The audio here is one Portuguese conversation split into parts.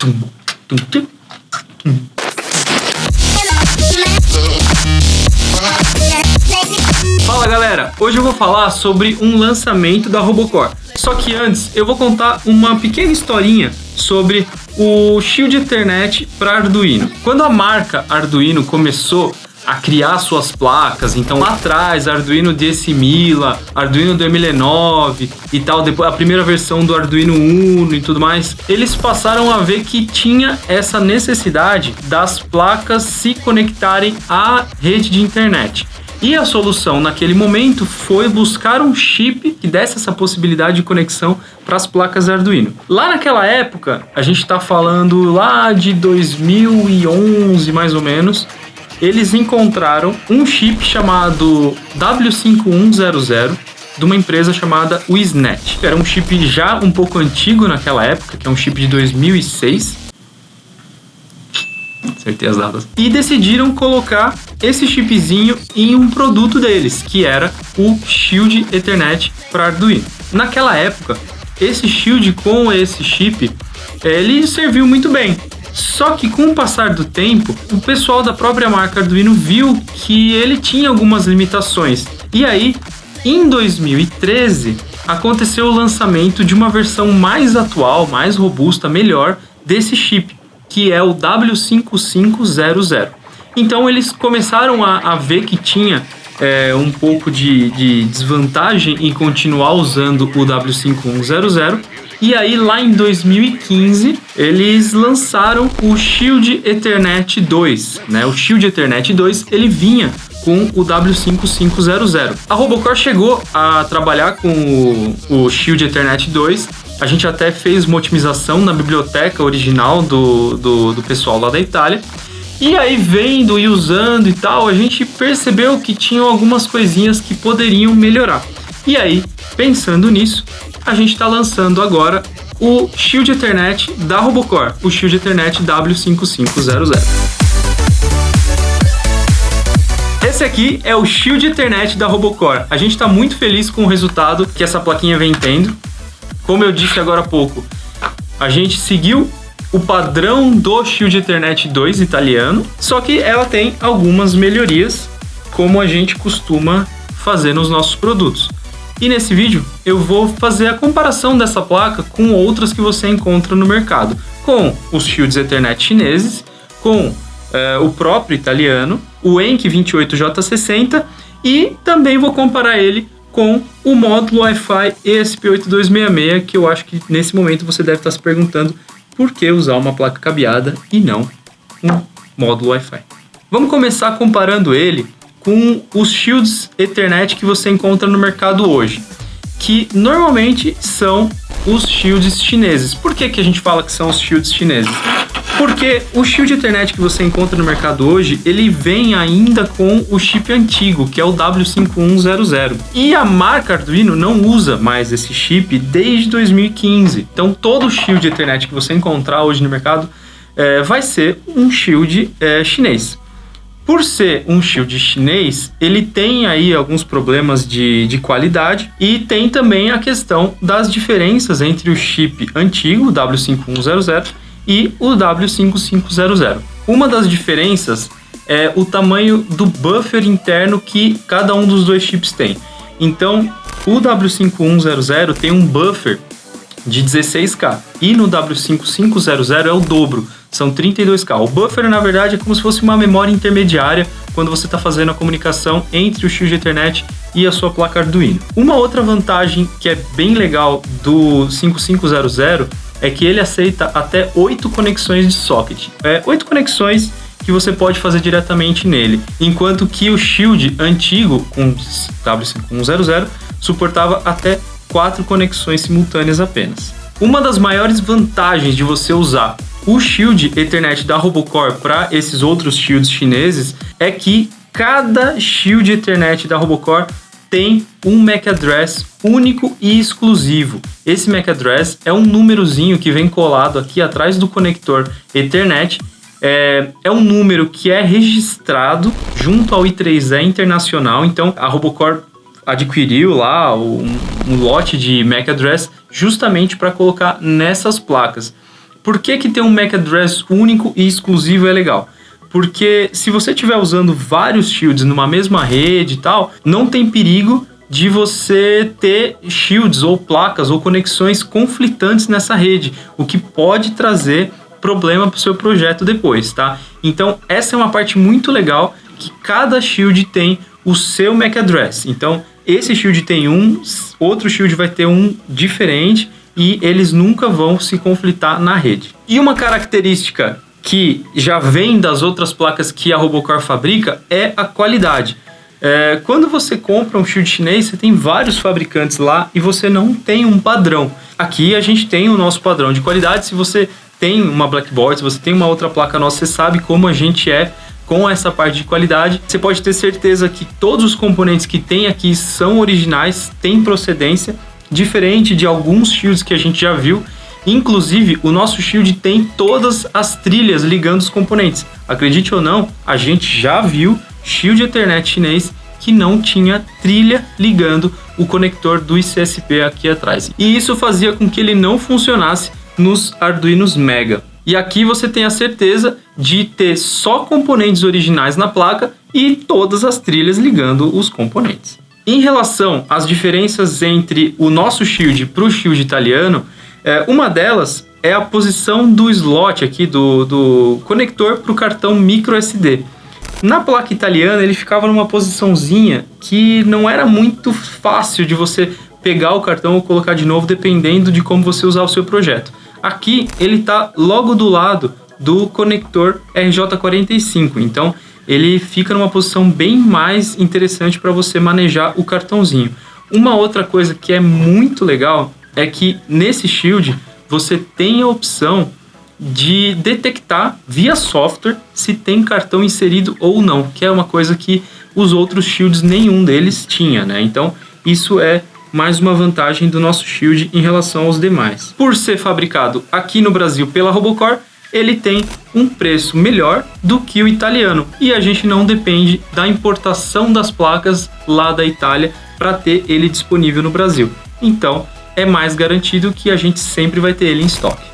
Tum, tum, tum, tum. Fala galera, hoje eu vou falar sobre um lançamento da Robocore. Só que antes eu vou contar uma pequena historinha sobre o Shield Ethernet para Arduino. Quando a marca Arduino começou a criar suas placas, então lá atrás Arduino DS1000, Arduino do ML9 e tal, depois a primeira versão do Arduino Uno e tudo mais, eles passaram a ver que tinha essa necessidade das placas se conectarem à rede de internet. E a solução naquele momento foi buscar um chip que desse essa possibilidade de conexão para as placas Arduino. Lá naquela época, a gente está falando lá de 2011 mais ou menos, eles encontraram um chip chamado W5100 de uma empresa chamada Wisnet. Era um chip já um pouco antigo naquela época, que é um chip de 2006. Acertei as datas. E decidiram colocar esse chipzinho em um produto deles, que era o Shield Ethernet para Arduino. Naquela época, esse Shield com esse chip, ele serviu muito bem. Só que com o passar do tempo, o pessoal da própria marca Arduino viu que ele tinha algumas limitações. E aí, em 2013, aconteceu o lançamento de uma versão mais atual, mais robusta, melhor desse chip, que é o W5500. Então eles começaram a ver que tinha um pouco de desvantagem em continuar usando o W5100. E aí lá em 2015 eles lançaram o Shield Ethernet 2, né? O Shield Ethernet 2 ele vinha com o W5500. A Robocore chegou a trabalhar com o Shield Ethernet 2. A gente até fez uma otimização na biblioteca original do pessoal lá da Itália. E aí, vendo e usando e tal, a gente percebeu que tinham algumas coisinhas que poderiam melhorar. E aí, pensando nisso, a gente está lançando agora o Shield Ethernet da Robocore, o Shield Ethernet W5500. Esse aqui é o Shield Ethernet da Robocore. A gente está muito feliz com o resultado que essa plaquinha vem tendo. Como eu disse agora há pouco, a gente seguiu o padrão do Shield Ethernet 2 italiano, só que ela tem algumas melhorias, como a gente costuma fazer nos nossos produtos. E nesse vídeo eu vou fazer a comparação dessa placa com outras que você encontra no mercado, com os Shields Ethernet chineses, com o próprio italiano, o ENC 28J60, e também vou comparar ele com o módulo Wi-Fi ESP8266, que eu acho que nesse momento você deve estar se perguntando por que usar uma placa cabeada e não um módulo Wi-Fi. Vamos começar comparando ele com os Shields Ethernet que você encontra no mercado hoje, que normalmente são os Shields chineses. Por que a gente fala que são os Shields chineses? Porque o Shield Ethernet que você encontra no mercado hoje, ele vem ainda com o chip antigo, que é o W5100. E a marca Arduino não usa mais esse chip desde 2015. Então todo o Shield Ethernet que você encontrar hoje no mercado vai ser um Shield chinês. Por ser um Shield chinês, ele tem aí alguns problemas de qualidade e tem também a questão das diferenças entre o chip antigo, o W5100, e o W5500. Uma das diferenças é o tamanho do buffer interno que cada um dos dois chips tem. Então, o W5100 tem um buffer de 16K e no W5500 é o dobro, são 32K. O buffer, na verdade, é como se fosse uma memória intermediária quando você está fazendo a comunicação entre o Shield Ethernet e a sua placa Arduino. Uma outra vantagem que é bem legal do 5500 é que ele aceita até 8 conexões de socket. 8 conexões que você pode fazer diretamente nele, enquanto que o Shield antigo, com W5100, suportava até 4 conexões simultâneas apenas. Uma das maiores vantagens de você usar o Shield Ethernet da Robocore para esses outros Shields chineses é que cada Shield Ethernet da Robocore tem um MAC address único e exclusivo. Esse MAC address é um númerozinho que vem colado aqui atrás do conector Ethernet. É um número que é registrado junto ao I3E internacional. Então a Robocore adquiriu lá um lote de MAC address justamente para colocar nessas placas. Por que ter um MAC address único e exclusivo é legal? Porque se você estiver usando vários shields numa mesma rede e tal, não tem perigo de você ter shields ou placas ou conexões conflitantes nessa rede, o que pode trazer problema para o seu projeto depois, tá? Então, essa é uma parte muito legal, que cada shield tem o seu MAC address. Então, esse shield tem um, outro shield vai ter um diferente e eles nunca vão se conflitar na rede. E uma característica que já vem das outras placas que a Robocore fabrica é a qualidade. Quando você compra um shield chinês, você tem vários fabricantes lá e você não tem um padrão. Aqui a gente tem o nosso padrão de qualidade. Se você tem uma Blackboard, se você tem uma outra placa nossa, você sabe como a gente é com essa parte de qualidade. Você pode ter certeza que todos os componentes que tem aqui são originais, têm procedência, diferente de alguns shields que a gente já viu. Inclusive, o nosso shield tem todas as trilhas ligando os componentes. Acredite ou não, a gente já viu shield Ethernet chinês que não tinha trilha ligando o conector do ICSP aqui atrás. E isso fazia com que ele não funcionasse nos Arduinos Mega. E aqui você tem a certeza de ter só componentes originais na placa e todas as trilhas ligando os componentes. Em relação às diferenças entre o nosso shield para o shield italiano, uma delas é a posição do slot aqui do conector para o cartão micro SD. Na placa italiana ele ficava numa posiçãozinha que não era muito fácil de você pegar o cartão ou colocar de novo, dependendo de como você usar o seu projeto. Aqui ele está logo do lado do conector RJ45, então ele fica numa posição bem mais interessante para você manejar o cartãozinho. Uma outra coisa que é muito legal é que nesse shield você tem a opção de detectar via software se tem cartão inserido ou não, que é uma coisa que os outros shields nenhum deles tinha, né? Então isso é mais uma vantagem do nosso shield em relação aos demais. Por ser fabricado aqui no Brasil pela Robocore, ele tem um preço melhor do que o italiano e a gente não depende da importação das placas lá da Itália para ter ele disponível no Brasil. Então é mais garantido que a gente sempre vai ter ele em estoque.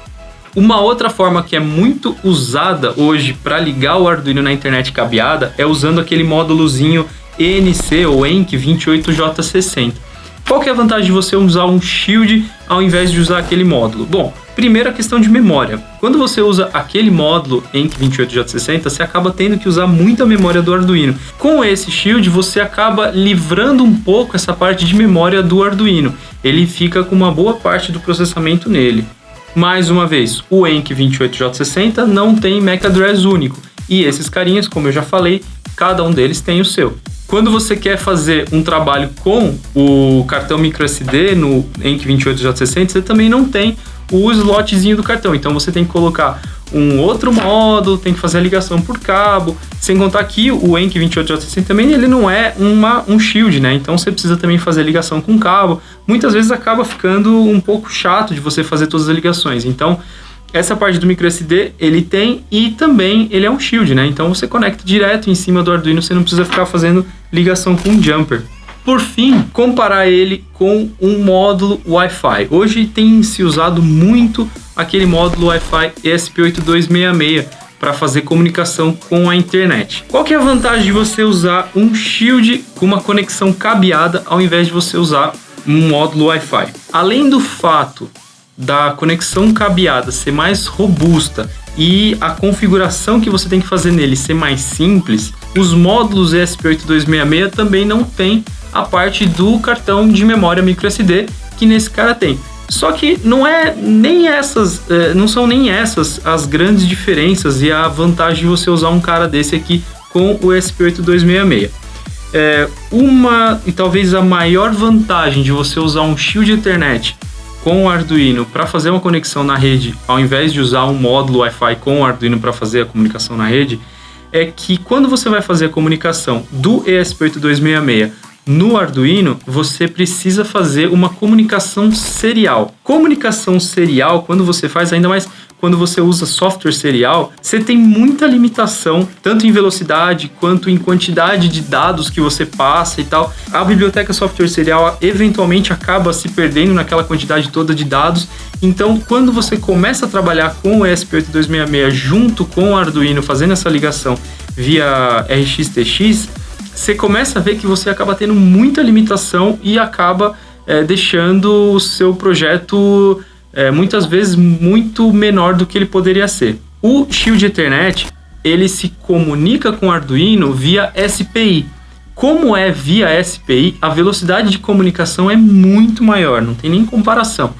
Uma outra forma que é muito usada hoje para ligar o Arduino na internet cabeada é usando aquele módulozinho ENC ou ENC28J60. Qual que é a vantagem de você usar um shield ao invés de usar aquele módulo? Bom, primeiro a questão de memória. Quando você usa aquele módulo ENC28J60, você acaba tendo que usar muita memória do Arduino. Com esse shield, você acaba livrando um pouco essa parte de memória do Arduino. Ele fica com uma boa parte do processamento nele. Mais uma vez, o ENC28J60 não tem MAC address único. E esses carinhas, como eu já falei, cada um deles tem o seu. Quando você quer fazer um trabalho com o cartão microSD no ENC28J60, você também não tem o slotzinho do cartão. Então você tem que colocar um outro módulo, tem que fazer a ligação por cabo. Sem contar que o ENC28J60 também ele não é um shield, né? Então você precisa também fazer a ligação com cabo. Muitas vezes acaba ficando um pouco chato de você fazer todas as ligações. Então essa parte do microSD ele tem e também ele é um shield, né? Então você conecta direto em cima do Arduino, você não precisa ficar fazendo ligação com um jumper. Por fim, comparar ele com um módulo Wi-Fi. Hoje tem se usado muito aquele módulo Wi-Fi ESP8266 para fazer comunicação com a internet. Qual que é a vantagem de você usar um shield com uma conexão cabeada ao invés de você usar um módulo Wi-Fi? Além do fato da conexão cabeada ser mais robusta e a configuração que você tem que fazer nele ser mais simples, os módulos ESP8266 também não tem a parte do cartão de memória microSD que nesse cara tem. Só que não são nem essas as grandes diferenças e a vantagem de você usar um cara desse aqui com o ESP8266. Uma e talvez a maior vantagem de você usar um shield Ethernet com o Arduino para fazer uma conexão na rede, ao invés de usar um módulo Wi-Fi com o Arduino para fazer a comunicação na rede, é que quando você vai fazer a comunicação do ESP8266 no Arduino, você precisa fazer uma comunicação serial. Comunicação serial, quando você faz, ainda mais quando você usa software serial, você tem muita limitação, tanto em velocidade quanto em quantidade de dados que você passa e tal. A biblioteca software serial eventualmente acaba se perdendo naquela quantidade toda de dados. Então, quando você começa a trabalhar com o ESP8266 junto com o Arduino, fazendo essa ligação via RxTX, você começa a ver que você acaba tendo muita limitação e acaba deixando o seu projeto muitas vezes muito menor do que ele poderia ser. O Shield Ethernet, ele se comunica com o Arduino via SPI. Como é via SPI, a velocidade de comunicação é muito maior, não tem nem comparação.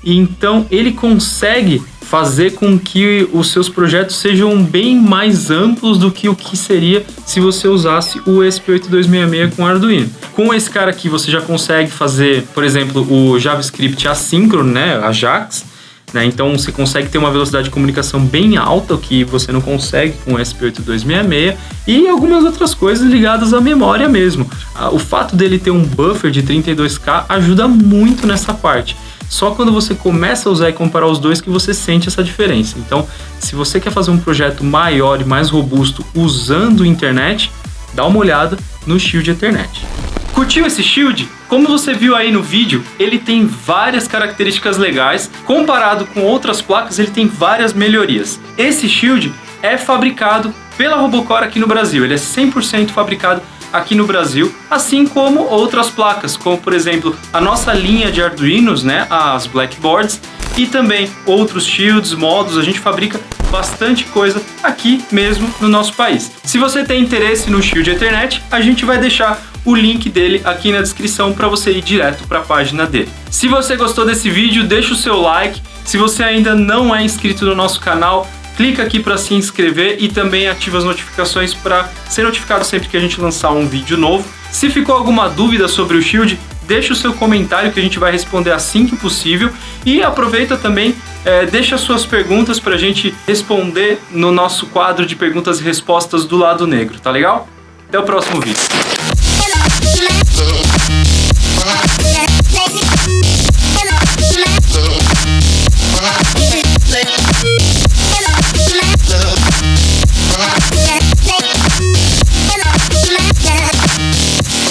Então ele consegue fazer com que os seus projetos sejam bem mais amplos do que o que seria se você usasse o ESP8266 com Arduino. Com esse cara aqui você já consegue fazer, por exemplo, o JavaScript assíncrono, né, Ajax, né? Então você consegue ter uma velocidade de comunicação bem alta, o que você não consegue com o ESP8266, e algumas outras coisas ligadas à memória mesmo. O fato dele ter um buffer de 32K ajuda muito nessa parte. Só quando você começa a usar e comparar os dois que você sente essa diferença. Então, se você quer fazer um projeto maior e mais robusto usando a internet, dá uma olhada no Shield Ethernet. Curtiu esse Shield? Como você viu aí no vídeo, ele tem várias características legais. Comparado com outras placas, ele tem várias melhorias. Esse Shield é fabricado pela Robocore aqui no Brasil. Ele é 100% fabricado aqui no Brasil, assim como outras placas, como por exemplo a nossa linha de Arduinos, né, as Blackboards, e também outros shields, modos. A gente fabrica bastante coisa aqui mesmo no nosso país. Se você tem interesse no Shield Ethernet, a gente vai deixar o link dele aqui na descrição para você ir direto para a página dele. Se você gostou desse vídeo, deixa o seu like. Se você ainda não é inscrito no nosso canal, clica aqui para se inscrever e também ativa as notificações para ser notificado sempre que a gente lançar um vídeo novo. Se ficou alguma dúvida sobre o Shield, deixa o seu comentário que a gente vai responder assim que possível. E aproveita também, deixa suas perguntas para a gente responder no nosso quadro de perguntas e respostas do lado negro, tá legal? Até o próximo vídeo.